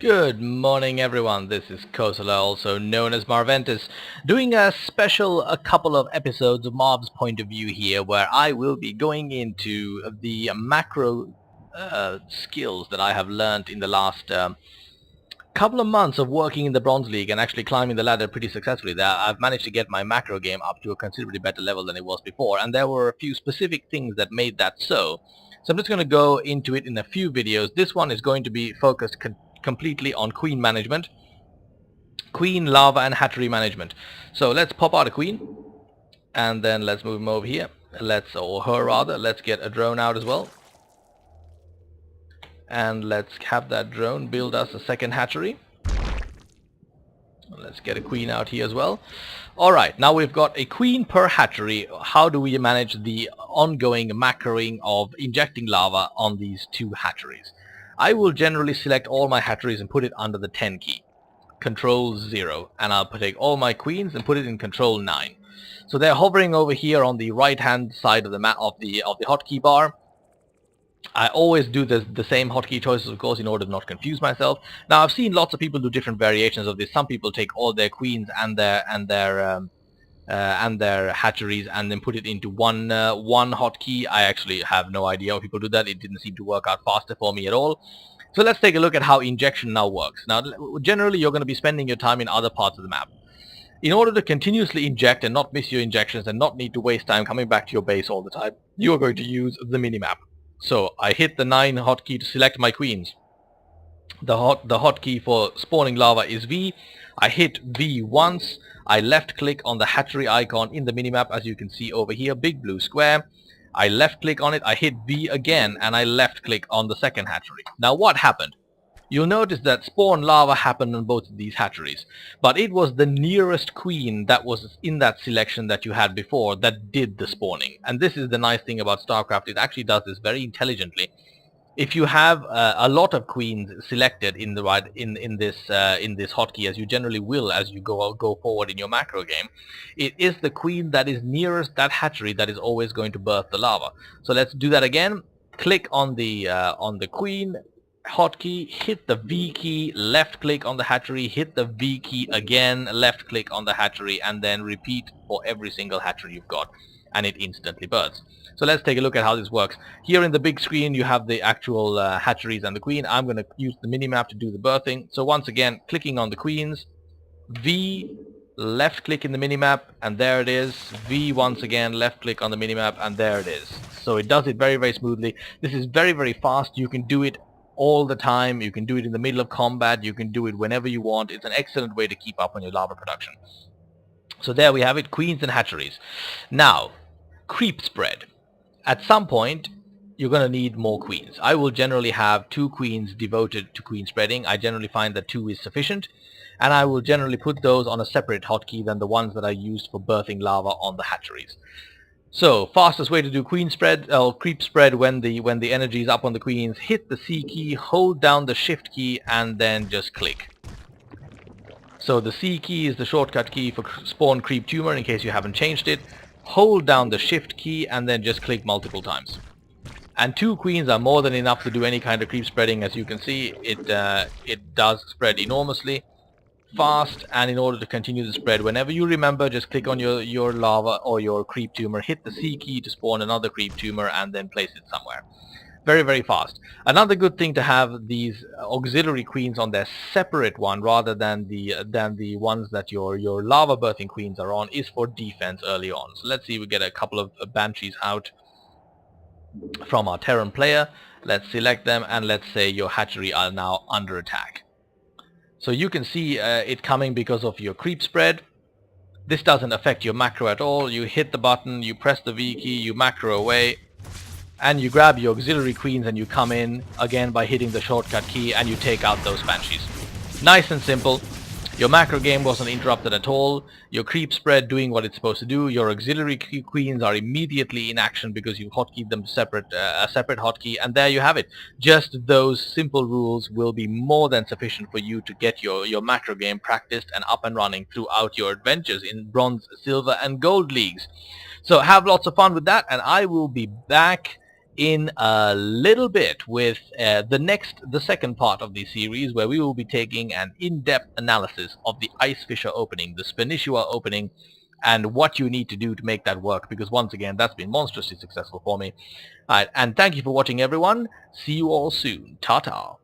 Good morning everyone, this is Kosala, also known as Marventus, doing a couple of episodes of Marv's Point of View here, where I will be going into the macro skills that I have learned in the last couple of months of working in the Bronze League and actually climbing the ladder pretty successfully. I've managed to get my macro game up to a considerably better level than it was before, and there were a few specific things that made that so. So I'm just going to go into it in a few videos. This one is going to be focused completely on queen management, queen, lava, and hatchery management. So let's pop out a queen, and then let's move him over here. Or her rather, let's get a drone out as well. And let's have that drone build us a second hatchery. Let's get a queen out here as well. Alright, now we've got a queen per hatchery. How do we manage the ongoing macroing of injecting lava on these two hatcheries? I will generally select all my hatcheries and put it under the 10 key. Control 0. And I'll take all my queens and put it in control 9. So they're hovering over here on the right hand side of the hotkey bar. I always do the same hotkey choices, of course, in order to not confuse myself. Now, I've seen lots of people do different variations of this. Some people take all their queens and their hatcheries and then put it into one hotkey. I actually have no idea how people do that. It didn't seem to work out faster for me at all. So let's take a look at how injection now works. Now, generally, you're going to be spending your time in other parts of the map. In order to continuously inject and not miss your injections and not need to waste time coming back to your base all the time, you are going to use the minimap. So I hit the 9 hotkey to select my queens. The hotkey for spawning lava is V. I hit V once. I left click on the hatchery icon in the minimap, as you can see over here, big blue square. I left click on it, I hit V again, and I left click on the second hatchery. Now what happened? You'll notice that spawn lava happened on both of these hatcheries, but it was the nearest queen that was in that selection that you had before that did the spawning. And this is the nice thing about Starcraft, it actually does this very intelligently. If you have a lot of queens selected in this hotkey, as you generally will as you go forward in your macro game, it is the queen that is nearest that hatchery that is always going to birth the lava. So let's do that again. Click on the queen hotkey, hit the V key, left click on the hatchery, hit the V key again, left click on the hatchery, and then repeat for every single hatchery you've got, and it instantly births. So let's take a look at how this works. Here in the big screen you have the actual hatcheries and the queen. I'm going to use the minimap to do the birthing. So once again, clicking on the queens, V, left click in the minimap, and there it is. V once again, left click on the minimap, and there it is. So it does it very, very smoothly. This is very, very fast. You can do it all the time. You can do it in the middle of combat. You can do it whenever you want. It's an excellent way to keep up on your lava production. So there we have it, queens and hatcheries. Now, creep spread. At some point, you're going to need more queens. I will generally have 2 queens devoted to queen spreading. I generally find that 2 is sufficient, and I will generally put those on a separate hotkey than the ones that I used for birthing lava on the hatcheries. So, fastest way to do queen spread, or creep spread when the energy is up on the queens, hit the C key, hold down the shift key, and then just click. So the C key is the shortcut key for spawn creep tumor in case you haven't changed it. Hold down the shift key and then just click multiple times. And 2 queens are more than enough to do any kind of creep spreading. As you can see, it does spread enormously fast, and in order to continue the spread, whenever you remember, just click on your lava or your creep tumor, hit the C key to spawn another creep tumor, and then place it somewhere. Very, very fast. Another good thing to have these auxiliary queens on their separate one rather than the ones that your lava birthing queens are on is for defense early on. So let's see, we get a couple of banshees out from our Terran player. Let's select them, and let's say your hatchery are now under attack. So you can see it coming because of your creep spread. This doesn't affect your macro at all. You hit the button, you press the V key, you macro away, and you grab your auxiliary queens and you come in again by hitting the shortcut key, and you take out those banshees. Nice and simple. Your macro game wasn't interrupted at all. Your creep spread doing what it's supposed to do. Your auxiliary queens are immediately in action because you hotkeyed them separate, a separate hotkey, and there you have it. Just those simple rules will be more than sufficient for you to get your macro game practiced and up and running throughout your adventures in bronze, silver, and gold leagues. So have lots of fun with that, and I will be back in a little bit with the second part of the series, where we will be taking an in-depth analysis of the Ice Fissure opening, the Spinishua opening, and what you need to do to make that work, because once again, that's been monstrously successful for me. Alright, and thank you for watching, everyone. See you all soon. Ta-ta.